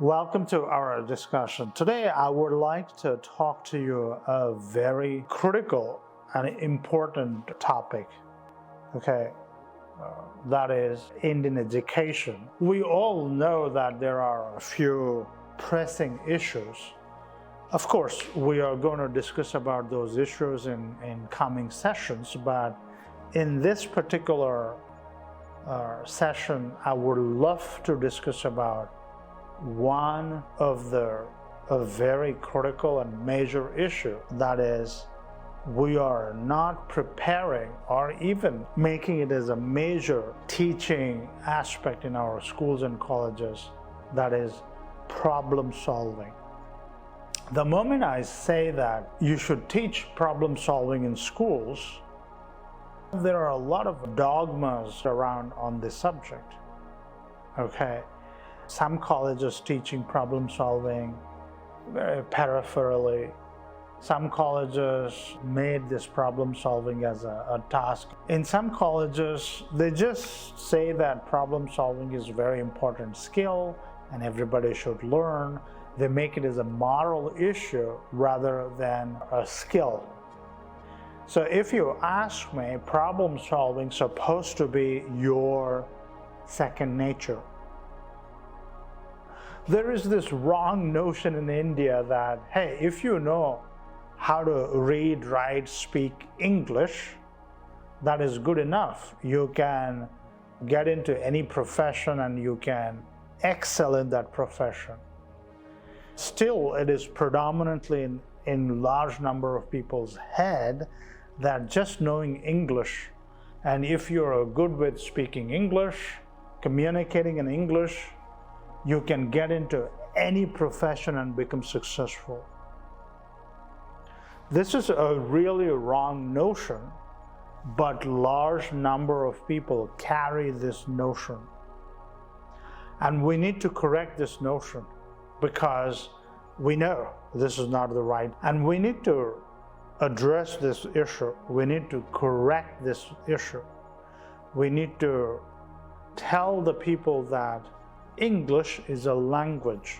Welcome to our discussion. Today I would like to talk to you a very critical and important topic, that is Indian education. We all know that there are a few pressing issues. Of course, we are going to discuss about those issues in coming sessions, but in this particular session, I would love to discuss about one of a very critical and major issue, that is, we are not preparing or even making it as a major teaching aspect in our schools and colleges, that is problem solving. The moment I say that you should teach problem solving in schools, there are a lot of dogmas around on this subject. Some colleges teaching problem solving very peripherally. Some colleges made this problem solving as a task. In some colleges, they just say that problem solving is a very important skill and everybody should learn. They make it as a moral issue rather than a skill. So if you ask me, problem solving is supposed to be your second nature. There is this wrong notion in India that, hey, if you know how to read, write, speak English, that is good enough. You can get into any profession and you can excel in that profession. Still, it is predominantly in large number of people's head that just knowing English, and if you're good with speaking English, communicating in English, you can get into any profession and become successful. This is a really wrong notion, but large number of people carry this notion. And we need to correct this notion because we know this is not the right, and we need to address this issue. We need to correct this issue. We need to tell the people that English is a language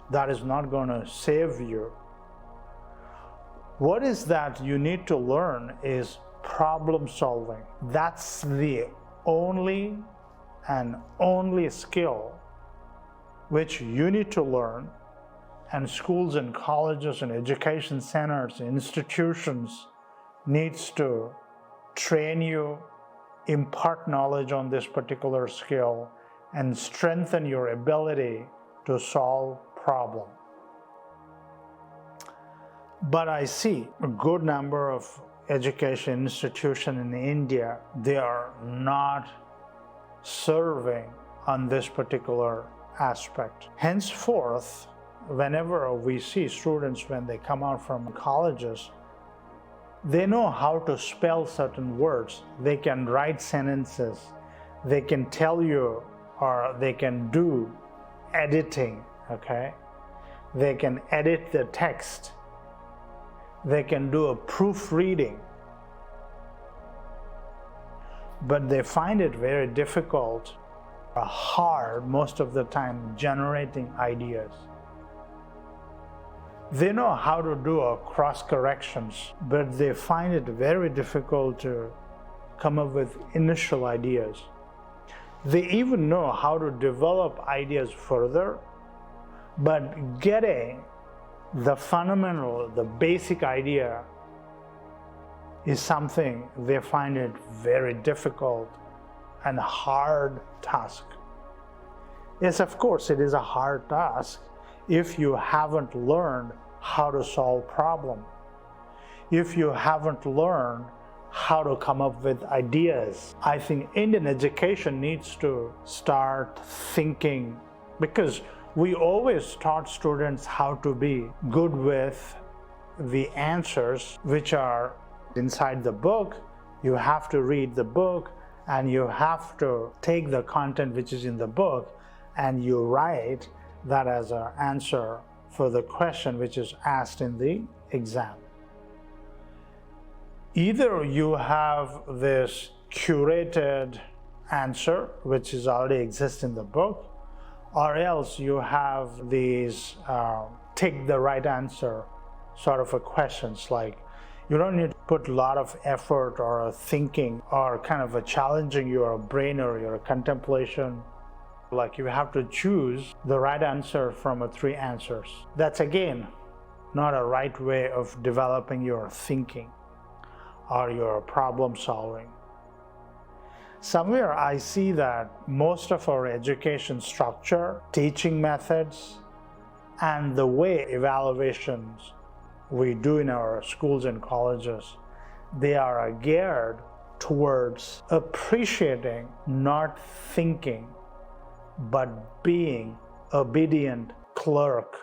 that is not going to save you. What is that you need to learn is problem solving. That's the only skill which you need to learn, and schools and colleges and education centers, institutions needs to train you, impart knowledge on this particular skill, and strengthen your ability to solve problems. But I see a good number of education institutions in India, they are not serving on this particular aspect. Henceforth, whenever we see students when they come out from colleges, they know how to spell certain words. They can write sentences. They can tell you, or they can do editing, They can edit the text. They can do a proofreading. But they find it very difficult, hard most of the time, generating ideas. They know how to do a cross corrections, but they find it very difficult to come up with initial ideas. They even know how to develop ideas further, but getting the fundamental, the basic idea is something they find it very difficult and hard task. Yes, of course, it is a hard task if you haven't learned how to solve problems, if you haven't learned how to come up with ideas. I think Indian education needs to start thinking, because we always taught students how to be good with the answers which are inside the book. You have to read the book and you have to take the content which is in the book and you write that as an answer for the question which is asked in the exam. Either you have this curated answer which is already exists in the book, Or else you have these take the right answer sort of a questions, like you don't need to put a lot of effort or thinking or kind of a challenging your brain or your contemplation. Like you have to choose the right answer from three answers. That's again not a right way of developing your thinking or your problem solving. Somewhere I see that most of our education structure, teaching methods, and the way evaluations we do in our schools and colleges, they are geared towards appreciating, not thinking, but being obedient clerk.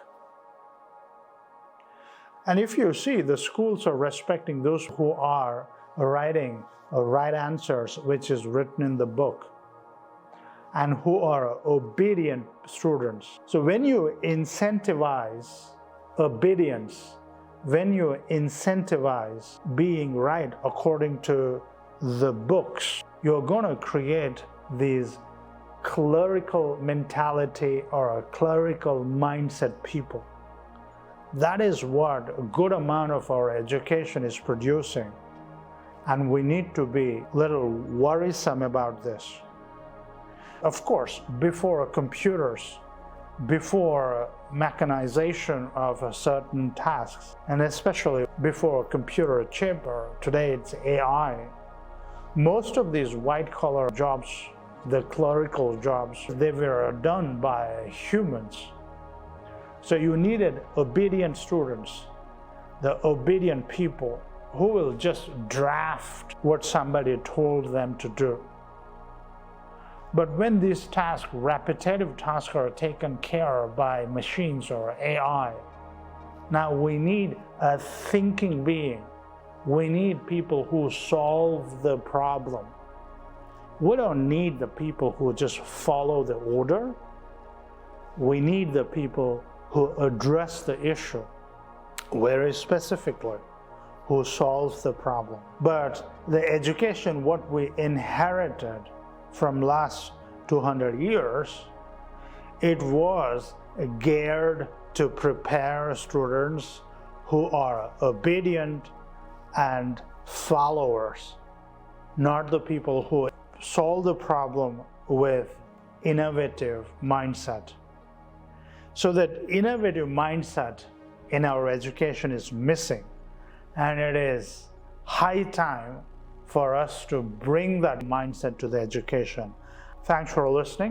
And if you see, the schools are respecting those who are writing right answers, which is written in the book, and who are obedient students. So when you incentivize obedience, when you incentivize being right according to the books, you're going to create these clerical mentality or a clerical mindset people. That is what a good amount of our education is producing. And we need to be a little worrisome about this. Of course, before computers, before mechanization of certain tasks, and especially before a computer chip, or today it's AI, most of these white-collar jobs, the clerical jobs, they were done by humans. So you needed obedient students, the obedient people who will just draft what somebody told them to do. But when these tasks, repetitive tasks, are taken care of by machines or AI, now we need a thinking being. We need people who solve the problem. We don't need the people who just follow the order. We need the people who address the issue very specifically, who solves the problem. But the education, what we inherited from last 200 years, it was geared to prepare students who are obedient and followers, not the people who solve the problem with innovative mindset. So that innovative mindset in our education is missing, and it is high time for us to bring that mindset to the education. Thanks for listening.